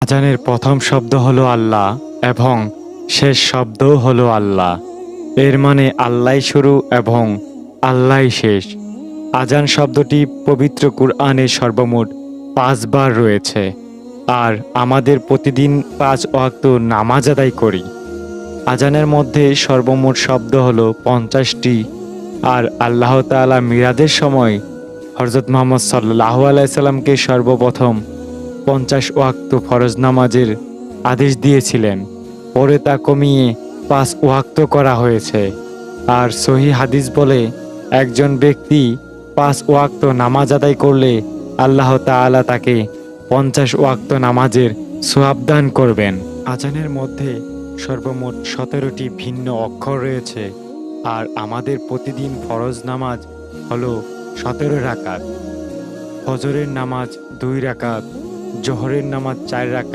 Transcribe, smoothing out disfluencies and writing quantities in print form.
আজানের প্রথম শব্দ হলো আল্লাহ এবং শেষ শব্দও হলো আল্লাহ। এর মানে আল্লাহই শুরু এবং আল্লাহই শেষ। আজান শব্দটি পবিত্র কুরআনে সর্বমোট ৫ বার রয়েছে। আর আমাদের প্রতিদিন ৫ ওয়াক্ত নামাজ আদায় করি। আজানের মধ্যে সর্বমোট শব্দ হলো ৫০টি। আর আল্লাহ তাআলা মিরাজের সময় হযরত মুহাম্মদ সাল্লাল্লাহু আলাইহি সাল্লামকে সর্বপ্রথম ৫০ ওয়াক্ত ফরজ নামাজের আদেশ দিয়েছিলেন। পরে তা কমিয়ে ৫ ওয়াক্ত করা হয়েছে। আর সহিহ হাদিস বলে, একজন ব্যক্তি ৫ ওয়াক্ত নামাজ আদায় করলে আল্লাহ তাআলা তাকে ৫০ ওয়াক্ত নামাজের সওয়াব দান করবেন। আজানের মধ্যে সর্বমোট ১৭টি ভিন্ন অক্ষর রয়েছে। আর আমাদের প্রতিদিন ফরজ নামাজ হলো ১৭ রাকাত, ফজরের নামাজ ২ রাকাত, জোহরের নামাজ ৪ রাকাত।